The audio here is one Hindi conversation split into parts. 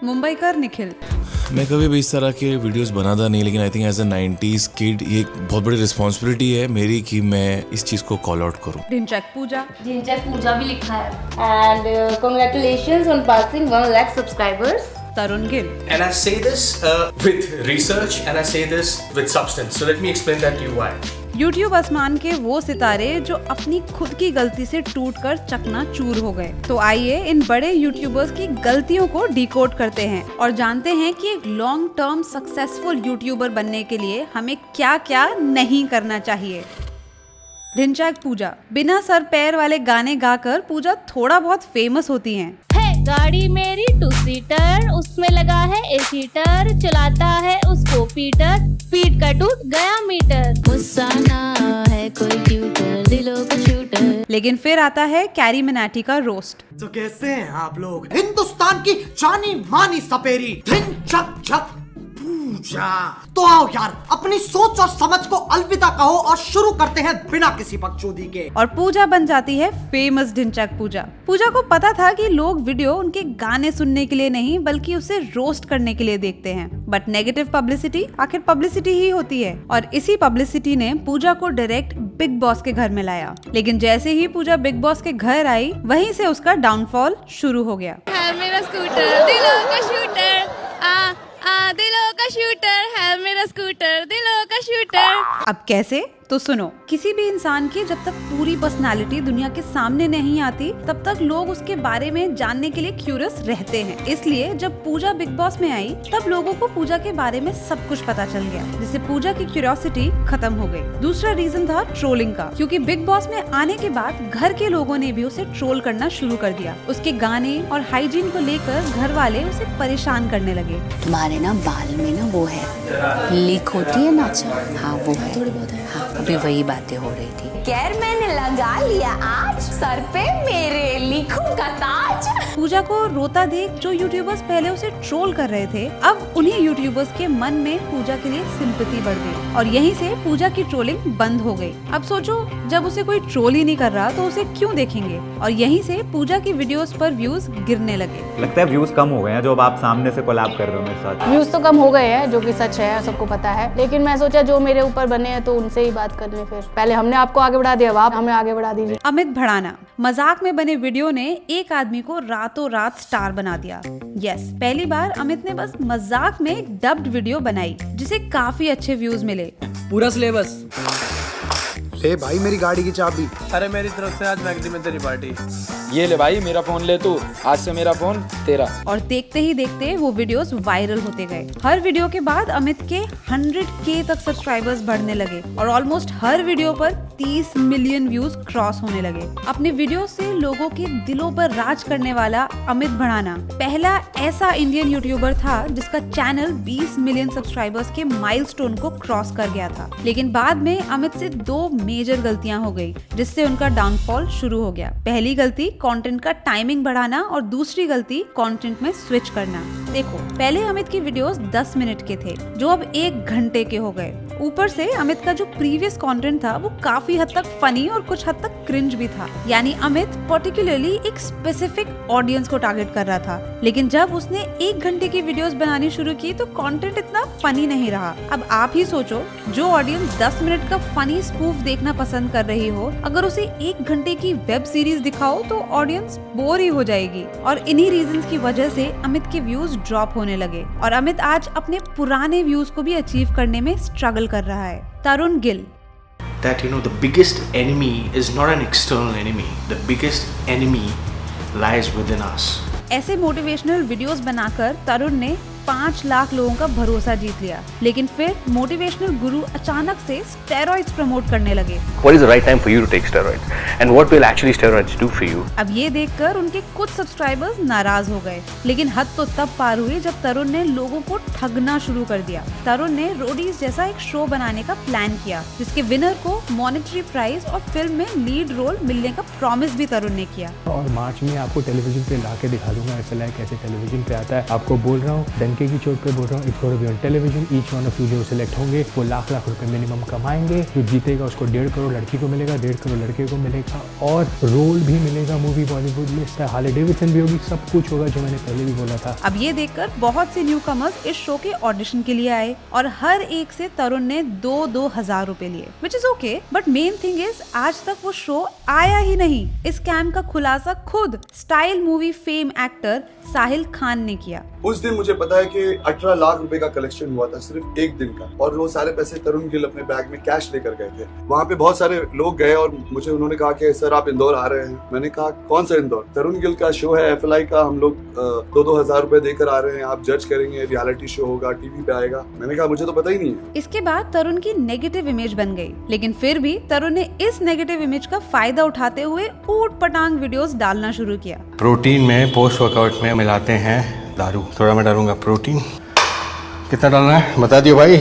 मुंबईकर निखिल। मैं कभी भी इस तरह के वीडियोस बनाता नहीं, लेकिन I think as a 90s kid ये एक बहुत बड़ी रिस्पॉन्सिबिलिटी है मेरी कि मैं इस चीज़ को कॉल आउट करूं। ढिंचैक पूजा भी लिखा है। And congratulations on passing 1 lakh subscribers. Tarun Gill. And I say this with research and I say this with substance. So let me explain that to you why. YouTube आसमान के वो सितारे जो अपनी खुद की गलती से टूटकर चकनाचूर हो गए। तो आइए इन बड़े यूट्यूबर्स की गलतियों को डिकोड करते हैं और जानते हैं कि एक लॉन्ग टर्म सक्सेसफुल यूट्यूबर बनने के लिए हमें क्या क्या नहीं करना चाहिए। ढिंचैक पूजा। बिना सर पैर वाले गाने गाकर पूजा थोड़ा बहुत फेमस होती हैं। गाड़ी मेरी 2 सीटर, उसमें लगा है AC हीटर, चलाता है उसको पीटर, स्पीड का टूट गया मीटर, गुस्सा ना है कोई ट्यूटर, दिलों का शूटर। लेकिन फिर आता है कैरी मिनाटी का रोस्ट। तो कैसे हैं आप लोग? हिंदुस्तान की जानी मानी सपेरी ढिंचैक झक पूजा। तो आओ यार, अपनी सोच और समझ को अलविदा कहो और शुरू करते हैं बिना किसी बकचोदी के। और पूजा बन जाती है फेमस ढिंचैक पूजा। पूजा को पता था कि लोग वीडियो उनके गाने सुनने के लिए नहीं बल्कि उसे रोस्ट करने के लिए देखते हैं। बट नेगेटिव पब्लिसिटी आखिर पब्लिसिटी ही होती है, और इसी पब्लिसिटी ने पूजा को डायरेक्ट बिग बॉस के घर में लाया। लेकिन जैसे ही पूजा बिग बॉस के घर आई, वहीं से उसका डाउनफॉल शुरू हो गया। है मेरा स्कूटर दिलों का शूटर, दिलों का शूटर है मेरा स्कूटर, दिलों का शूटर। अब कैसे? तो सुनो, किसी भी इंसान की जब तक पूरी पर्सनालिटी दुनिया के सामने नहीं आती तब तक लोग उसके बारे में जानने के लिए क्यूरियस रहते हैं। इसलिए जब पूजा बिग बॉस में आई तब लोगों को पूजा के बारे में सब कुछ पता चल गया, जिससे पूजा की क्यूरियोसिटी खत्म हो गई। दूसरा रीजन था ट्रोलिंग का, क्योंकि बिग बॉस में आने के बाद घर के लोगों ने भी उसे ट्रोल करना शुरू कर दिया। उसके गाने और हाइजीन को लेकर घर वाले उसे परेशान करने लगे। तुम्हारे ना बाल में ना वो है लीक होती है ना, हाँ वो है, थोड़ी बहुत है, हाँ अभी वही बातें हो रही थी। खैर मैंने लगा लिया आज सर पे मेरे लीखों का ताज। पूजा को रोता देख जो यूट्यूबर्स पहले उसे ट्रोल कर रहे थे, अब उन्हीं यूट्यूबर्स के मन में पूजा के लिए सिंपैथी बढ़ गई और यहीं से पूजा की ट्रोलिंग बंद हो गई। अब सोचो, जब उसे कोई ट्रोल ही नहीं कर रहा तो उसे क्यों देखेंगे? और यहीं से पूजा की वीडियोस पर व्यूज गिरने लगे। लगता है व्यूज कम हो गए हैं जो अब आप सामने से कोलैब कर रहे हो मेरे साथ। व्यूज तो कम हो गए हैं, जो कि सच है, सबको पता है। लेकिन मैं सोचा जो मेरे ऊपर बने हैं तो उनसे ही बात कर ले। फिर पहले हमने आपको आगे बढ़ा दिया, अब आप हमें आगे बढ़ा दीजिए। अमित भड़ाना। मजाक में बने वीडियो ने एक आदमी को रातों रात स्टार बना दिया। यस, पहली बार अमित ने बस मजाक में एक डब्ड वीडियो बनाई जिसे काफी अच्छे व्यूज मिले। पूरा सिलेबस ले भाई, मेरी गाड़ी की चाबी। अरे मेरी तरफ से आज मैगजी में तेरी पार्टी। ये ले भाई मेरा फोन ले तू, आज से मेरा फोन तेरा। और देखते ही देखते वो वीडियोस वायरल होते गए। हर वीडियो के बाद अमित के 100K तक सब्सक्राइबर्स बढ़ने लगे और ऑलमोस्ट हर वीडियो पर 30 मिलियन व्यूज क्रॉस होने लगे। अपने वीडियो से लोगों के दिलों पर राज करने वाला अमित भड़ाना पहला ऐसा इंडियन यूट्यूबर था जिसका चैनल 20 मिलियन सब्सक्राइबर्स के माइलस्टोन को क्रॉस कर गया था। लेकिन बाद में अमित से 2 मेजर गलतियां हो गई जिससे उनका डाउनफॉल शुरू हो गया। पहली गलती कंटेंट का टाइमिंग बढ़ाना और दूसरी गलती कंटेंट में स्विच करना। देखो, पहले अमित की वीडियोस 10 मिनट के थे जो अब 1 घंटे के हो गए। ऊपर से अमित का जो प्रीवियस कंटेंट था वो काफी हद तक फनी और कुछ हद तक क्रिंज भी था। यानी अमित पर्टिकुलरली एक स्पेसिफिक ऑडियंस को टारगेट कर रहा था। लेकिन जब उसने 1 घंटे की वीडियोस बनानी शुरू की तो कंटेंट इतना फनी नहीं रहा। अब आप ही सोचो, जो ऑडियंस 10 मिनट का फनी स्पूफ देखना पसंद कर रही हो, अगर उसे 1 घंटे की वेब सीरीज दिखाओ तो ऑडियंस बोर ही हो जाएगी। और इन्हीं रीजंस की वजह से अमित के व्यूज ड्रॉप होने लगे और अमित आज अपने पुराने व्यूज को भी अचीव करने में स्ट्रगल कर रहा है। तरुण Gill. That the biggest enemy is not an external enemy. The biggest enemy lies within us. ऐसे मोटिवेशनल वीडियोस बनाकर तरुण ने 5 लाख लोगों का भरोसा जीत लिया। लेकिन फिर मोटिवेशनल गुरु अचानक से स्टेरॉइड्स प्रमोट करने लगे। What is the right time for you to take steroids? And what will actually steroids do for you? अब ये देखकर उनके कुछ सब्सक्राइबर्स नाराज हो गए। लेकिन हद तो तब पार हुई जब तरुण ने लोगों को ठगना शुरू कर दिया। तरुण ने रोडीज जैसा एक शो बनाने का प्लान किया जिसके विनर को मॉनेटरी प्राइज और फिल्म में लीड रोल मिलने का प्रॉमिस भी तरुण ने किया। और मार्च में आपको टेलीविजन पे ला के दिखा दूंगा, ऐसा लाइक कैसे टेलीविजन पे आता है। आपको बोल रहा हूँ डंके की चोट पे बोल रहा हूँ, it's gonna be on television, each one of you जो सिलेक्ट होंगे वो लाख लाख रुपए मिनिमम कमाएंगे, जो जीतेगा उसको 1.5 करोड़ लड़की को मिलेगा, 1.5 करोड़ लड़के को मिलेगा और रोल भी मिलेगा मूवी बॉलीवुड में, हार्ले डेविडसन भी होगी, सब कुछ होगा जो मैंने पहले भी बोला था। अब ये देखकर बहुत से न्यू कमर्स इस शो के ऑडिशन के लिए आए और हर एक से तरुण ने 2-2 हजार रुपए लिए, which is okay, but main thing is आज तक वो शो आया ही नहीं। इस स्कैम का खुलासा खुद style movie fame actor Sahil Khan ने किया। उस दिन मुझे पता है कि 18 लाख रुपए का कलेक्शन हुआ था सिर्फ एक दिन का, और वो सारे पैसे तरुण गिल अपने बैग में कैश लेकर गए थे। वहाँ पे बहुत सारे लोग गए और मुझे उन्होंने कहा कि सर आप इंदौर आ रहे हैं। मैंने कहा कौन सा इंदौर? तरुण गिल का शो है FLI का, हम लोग 2-2 हजार रुपए देकर आ रहे हैं, आप जज करेंगे, रियलिटी शो होगा, टीवी पे आएगा। मैंने कहा मुझे तो पता ही नहीं है। इसके बाद तरुण की नेगेटिव इमेज बन गई, लेकिन फिर भी तरुण ने इस नेगेटिव इमेज का फायदा उठाते हुए ऊट पटांग वीडियोस डालना शुरू किया। प्रोटीन में पोस्ट वर्कआउट में मिलाते हैं दारू, थोड़ा मैं डालूंगा प्रोटीन। कितना डालना है बता दियो भाई।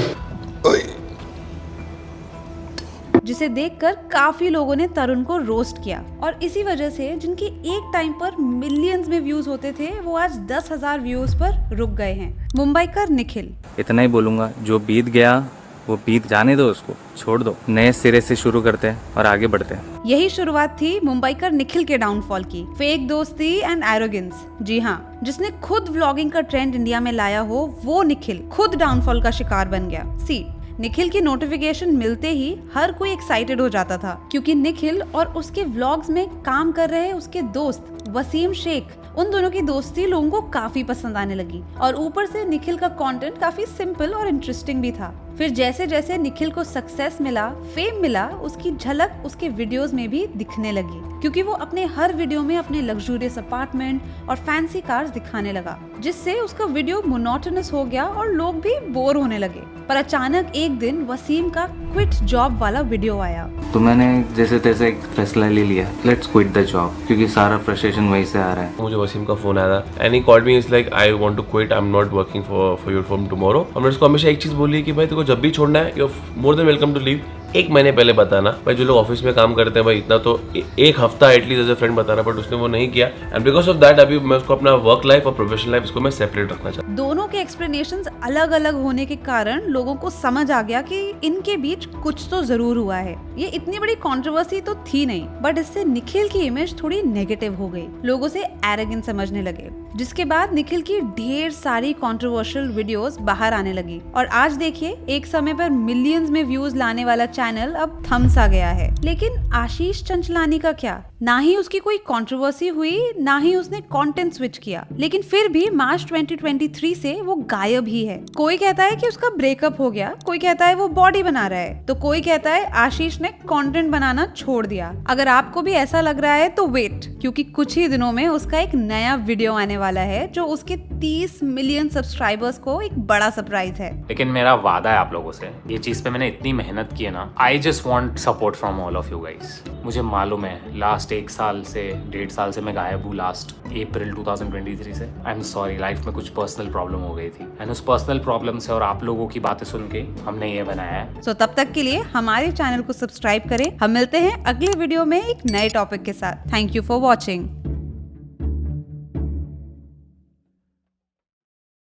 जिसे देखकर काफी लोगों ने तरुण को रोस्ट किया और इसी वजह से जिनके एक टाइम पर मिलियंस में व्यूज होते थे वो आज 10,000 व्यूज पर रुक गए हैं। मुंबई का निखिल। इतना ही बोलूंगा, जो बीत गया वो बीत जाने दो, उसको छोड़ दो, नए सिरे से शुरू करते हैं और आगे बढ़ते हैं। यही शुरुआत थी मुंबईकर निखिल के डाउनफॉल की। फेक दोस्ती एंड एरोगेंस, जी हाँ, जिसने खुद व्लॉगिंग का ट्रेंड इंडिया में लाया हो वो निखिल खुद डाउनफॉल का शिकार बन गया। सी निखिल की नोटिफिकेशन मिलते ही हर कोई एक्साइटेड हो जाता था क्योंकि निखिल और उसके व्लॉग्स में काम कर रहे उसके दोस्त वसीम शेख, उन दोनों की दोस्ती लोगों को काफी पसंद आने लगी और ऊपर से निखिल का कंटेंट काफी सिंपल और इंटरेस्टिंग भी था। फिर जैसे जैसे निखिल को सक्सेस मिला, फेम मिला, उसकी झलक उसके वीडियोस में भी दिखने लगी क्योंकि वो अपने हर वीडियो में अपने लग्जूरियस अपार्टमेंट और फैंसी कार्स दिखाने लगा, जिससे उसका वीडियो मोनोटोनस हो गया और लोग भी बोर होने लगे। पर अचानक एक दिन वसीम का क्विट जॉब वाला वीडियो आया। तो मैंने जैसे तैसे एक फैसला ले लिया, लेट्स क्विट द जॉब, क्योंकि सारा फ्रस्ट्रेशन वहीं से आ रहा है। मुझे वसीम का फोन आया था and he called me, is like I want to quit, I am not working for your from tomorrow. और मैंने उसको हमेशा एक चीज बोली कि भाई तेरे को जब भी छोड़ना है you are more than welcome to leave. 1 महीने पहले बताना भाई, जो लोग ऑफिस में काम करते हैं भाई इतना तो 1 हफ्ता एटलीस्ट एज ए फ्रेंड बताना, बट उसने वो नहीं किया एंड बिकॉज ऑफ दैट अभी मैं उसको अपना वर्क लाइफ और प्रोफेशनल लाइफ इसको मैं सेपरेट रखना चाहता हूं। दोनों के एक्सप्लेनेशंस अलग अलग होने के कारण लोगों को समझ आ गया कि इनके बीच कुछ तो जरूर हुआ है। ये इतनी बड़ी कंट्रोवर्सी तो थी नहीं, बट इससे निखिल की इमेज थोड़ी नेगेटिव हो गई, लोगों से एरोगेंट समझने लगे, जिसके बाद निखिल की ढेर सारी कंट्रोवर्शियल वीडियोस बाहर आने लगी और आज देखिए एक समय पर मिलियंस में व्यूज लाने वाला चैनल अब थम सा गया है। लेकिन आशीष चंचलानी का क्या? ना ही उसकी कोई कंट्रोवर्सी हुई, ना ही उसने कंटेंट स्विच किया, लेकिन फिर भी मार्च 2023 से वो गायब ही है। कोई कहता है कि उसका ब्रेकअप हो गया, कोई कहता है वो बॉडी बना रहा है, तो कोई कहता है आशीष ने कंटेंट बनाना छोड़ दिया। अगर आपको भी ऐसा लग रहा है तो वेट, क्योंकि कुछ ही दिनों में उसका एक नया वीडियो आने वाला है जो उसके 30 मिलियन सब्सक्राइबर्स को एक बड़ा सरप्राइज है। लेकिन मेरा वादा है आप लोगों से, ये चीज पे मैंने इतनी मेहनत की है ना, I just want support from all of you guys. मुझे मालूम है लास्ट 1 साल से 1.5 साल से मैं गायब हूँ, लास्ट अप्रैल 2023 से। आई एम सॉरी, लाइफ में कुछ पर्सनल प्रॉब्लम हो गई थी एंड उस पर्सनल प्रॉब्लम से और आप लोगों की बातें सुन के हमने ये बनाया है। सो तब तक के लिए हमारे चैनल को सब्सक्राइब करें। हम मिलते हैं अगले वीडियो में एक नए टॉपिक के साथ। Thank you for watching.